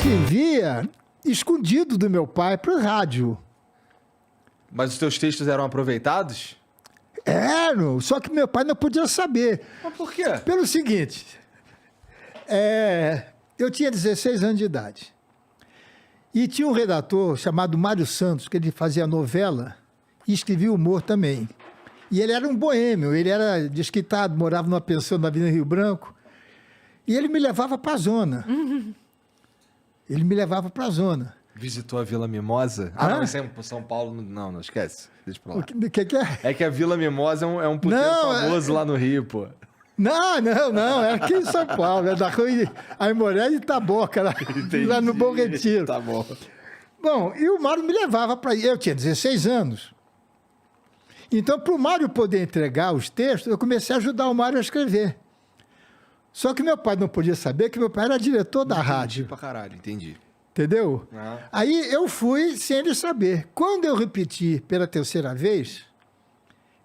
escrevia escondido do meu pai para o rádio. Mas os teus textos eram aproveitados? Eram, só que meu pai não podia saber. Mas por quê? Pelo seguinte, eu tinha 16 anos de idade. E tinha um redator chamado Mário Santos, que ele fazia novela e escrevia humor também. E ele era um boêmio, ele era desquitado, morava numa pensão na Avenida Rio Branco. E ele me levava para a zona. Ele me levava para a zona. Visitou a Vila Mimosa? Não, isso é São Paulo. Não, esquece. Deixa pra lá. O que é? É que a Vila Mimosa é um puteiro famoso lá no Rio, pô. Não, é aqui em São Paulo, é da rua Aimoré de Itaboca, lá no Bom Retiro. Tá bom. Bom, e o Mário me levava para ir. Eu tinha 16 anos. Então, para o Mário poder entregar os textos, eu comecei a ajudar o Mário a escrever. Só que meu pai não podia saber que meu pai era diretor da rádio. Pra caralho, entendi. Entendeu? Ah. Aí eu fui sem ele saber. Quando eu repeti pela terceira vez,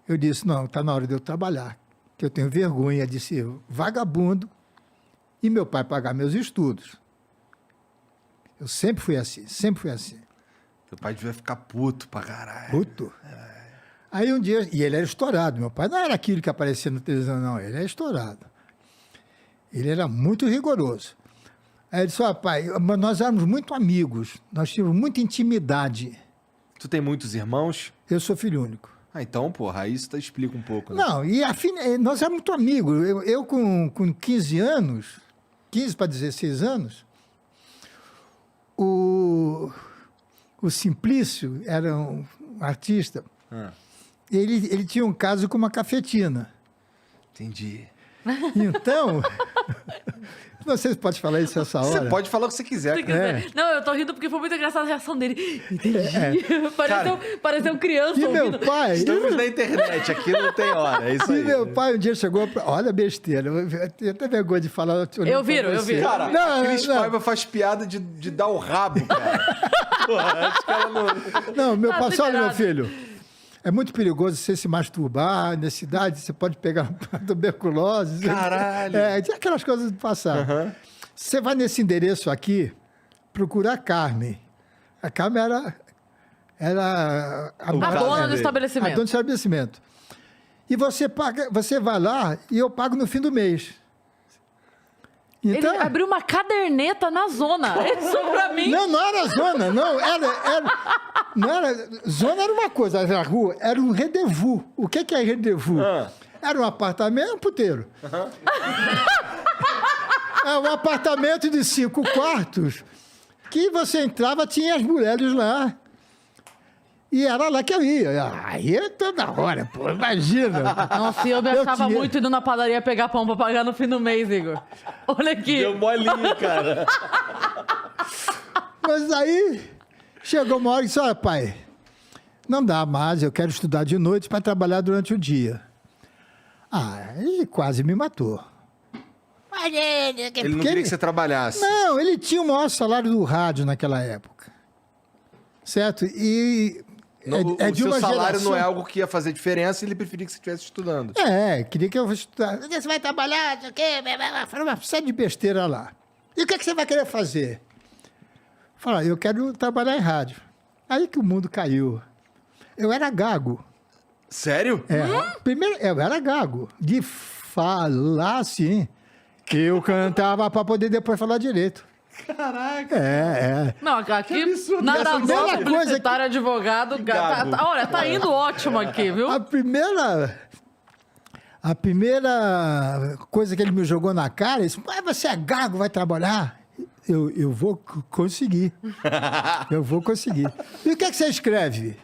eu disse, não, está na hora de eu trabalhar, que eu tenho vergonha de ser vagabundo e meu pai pagar meus estudos. Eu sempre fui assim, sempre fui assim. Teu pai devia ficar puto pra caralho. Puto. Aí um dia, e ele era estourado, meu pai não era aquilo que aparecia na televisão, não, ele era estourado. Ele era muito rigoroso. Aí ele disse, pai, nós éramos muito amigos, nós tínhamos muita intimidade. Tu tem muitos irmãos? Eu sou filho único. Ah, então, porra, aí isso explica um pouco, né? Não, e nós éramos muito amigos. Eu com 15 anos, 15 para 16 anos, o Simplício era um artista, ele tinha um caso com uma cafetina. Entendi. Então, não sei se pode falar isso essa hora. Você pode falar o que você quiser. Se quiser. Não, eu tô rindo porque foi muito engraçada a reação dele. Entendi. Pareceu criança E ouvindo. meu pai... Estamos na internet, aqui não tem hora, é isso aí. E meu pai um dia chegou pra... Olha a besteira, eu tenho até vergonha de falar. Eu viro. Cara, Não, a Cris não. Paiva faz piada de dar o rabo, cara. Porra, acho que ela não... Não, meu pai, olha, meu liberado. filho, é muito perigoso você se masturbar nessa idade, você pode pegar tuberculose. Caralho. Tinha aquelas coisas do passado. Você vai nesse endereço aqui, procurar a Carmen. A Carmen era A dona do a estabelecimento. dona do estabelecimento. E você vai lá e eu pago no fim do mês. Então, Ele abriu uma caderneta na zona. Isso pra mim. não era zona, não. Não era, zona era uma coisa, era rua, era um rendezvous. O que é rendezvous? Era um apartamento, um puteiro. É um apartamento de 5 quartos que você entrava, tinha as mulheres lá. E era lá que eu ia. Aí toda hora, pô, imagina. Nossa, eu me achava muito indo na padaria pegar pão pra pagar no fim do mês, Igor. Olha aqui. Deu molinho, cara. Mas aí chegou uma hora e disse, olha, pai, não dá mais, eu quero estudar de noite para trabalhar durante o dia. Ele quase me matou. Ele não queria que você trabalhasse. Não, ele tinha o maior salário do rádio naquela época. Certo? E O de seu uma salário geração... não é algo que ia fazer diferença e ele preferia que você estivesse estudando. Queria que eu estudasse. Você vai trabalhar, não sei o quê, falou uma série de besteira lá. E o que você vai querer fazer? Falei, eu quero trabalhar em rádio. Aí que o mundo caiu. Eu era gago. Sério? Primeiro, eu era gago. De falar assim, que eu cantava para poder depois falar direito. Caraca. Não, aqui, absurdo. nada Essa novo, primeira coisa publicitário, advogado. Gago. Olha, tá indo ótimo aqui, viu? A primeira coisa que ele me jogou na cara, ele disse, você é gago, vai trabalhar? Eu vou conseguir. Eu vou conseguir. E o que é que você escreve?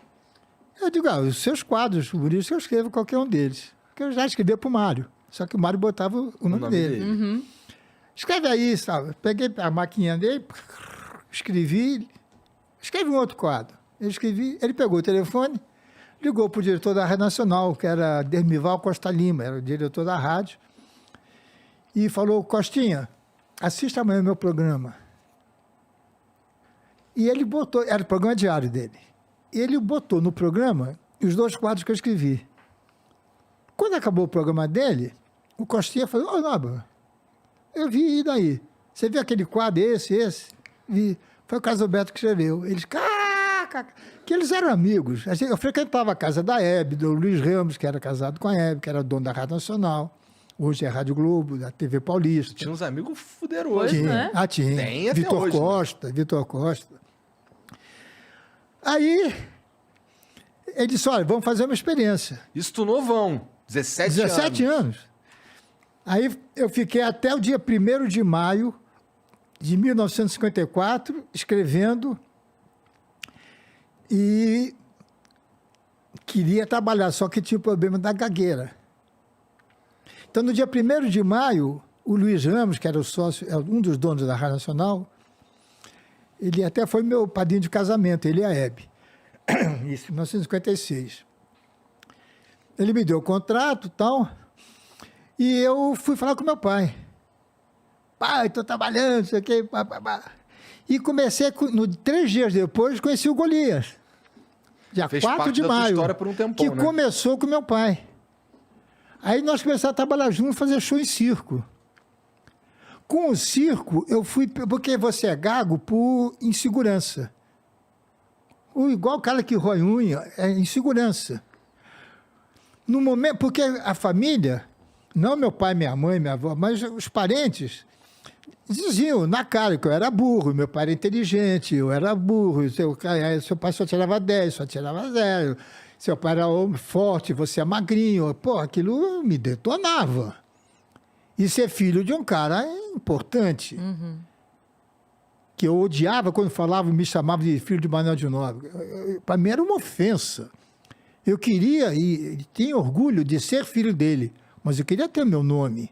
Eu digo, os seus quadros, por isso que eu escrevo qualquer um deles. Porque eu já escrevi para o Mário. Só que o Mário botava o nome dele. Escreve aí, sabe? Peguei a maquininha dele, escrevi um outro quadro. Ele pegou o telefone, ligou para o diretor da Rádio Nacional, que era Dermival Costa Lima, era o diretor da rádio, e falou, Costinha, assista amanhã o meu programa. E ele botou, era o programa diário dele, e ele botou no programa os 2 quadros que eu escrevi. Quando acabou o programa dele, o Costinha falou, Nóbrega, eu vi, e daí? Você viu aquele quadro, esse? vi. Foi o Carlos Alberto que escreveu. Eles, que eles eram amigos. Eu frequentava a casa da Hebe, do Luiz Ramos, que era casado com a Hebe, que era dono da Rádio Nacional. Hoje é a Rádio Globo, da TV Paulista. Tinha uns amigos fuderosos. Pois, Tinha. né? Tinha. Tem até Vitor hoje, Costa, Vitor Costa. Aí, ele disse, olha, vamos fazer uma experiência. Isso tu novão, 17 anos. 17 anos. Aí eu fiquei até o dia 1º de maio de 1954 escrevendo e queria trabalhar, só que tinha o problema da gagueira. Então, no dia 1º de maio, o Luiz Ramos, que era o sócio, um dos donos da Rádio Nacional, ele até foi meu padrinho de casamento, ele e a Hebe, isso em 1956. Ele me deu o contrato e tal, e eu fui falar com meu pai. Pai, estou trabalhando, não sei o quê, pá. E comecei, 3 dias depois, conheci o Golias. Dia Fez 4 parte de da tua maio. história por um tempão, que né? começou com meu pai. Aí nós começamos a trabalhar juntos, fazer show em circo. Com o circo, eu fui... Porque você é gago por insegurança. Igual o cara que rói unha, é insegurança. No momento... Porque a família, não meu pai, minha mãe, minha avó, mas os parentes diziam na cara que eu era burro, meu pai era inteligente, eu era burro, seu pai só tirava 10, só tirava 0. Seu pai era homem forte, você é magrinho. Pô, aquilo me detonava. E ser filho de um cara importante. Uhum. Que eu odiava quando falava, me chamava de filho de Manuel de Nóbrega. Para mim era uma ofensa. Eu queria, e tinha orgulho de ser filho dele, mas eu queria ter meu nome.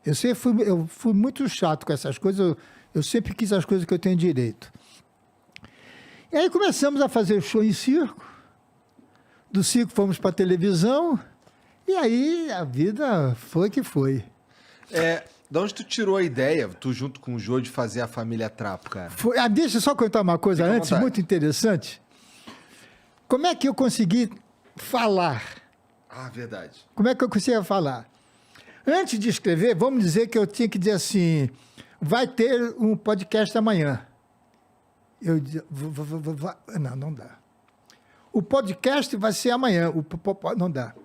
Eu fui muito chato com essas coisas, eu sempre quis as coisas que eu tenho direito. E aí começamos a fazer show em circo. Do circo fomos para a televisão, e aí a vida foi que foi. De onde tu tirou a ideia, tu junto com o Jô, de fazer a família Trapo, cara? Deixa eu só contar uma coisa Fica à antes, vontade. muito interessante. Como é que eu consegui falar? Ah, verdade. Como é que eu conseguia falar? Antes de escrever, vamos dizer que eu tinha que dizer assim, vai ter um podcast amanhã. Eu dizia, não dá. O podcast vai ser amanhã. Não dá.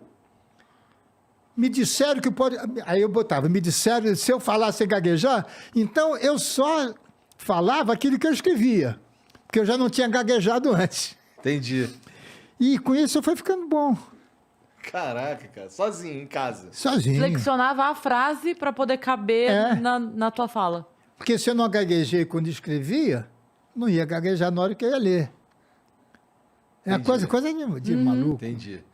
Me disseram que pode... Aí eu botava, me disseram, se eu falasse sem gaguejar, então eu só falava aquilo que eu escrevia, porque eu já não tinha gaguejado antes. Entendi. E com isso foi ficando bom. Caraca, cara. Sozinho, em casa. Sozinho. Flexionava a frase para poder caber É. na tua fala. Porque se eu não gaguejei quando escrevia, não ia gaguejar na hora que eu ia ler. É Entendi. coisa de maluco. Entendi.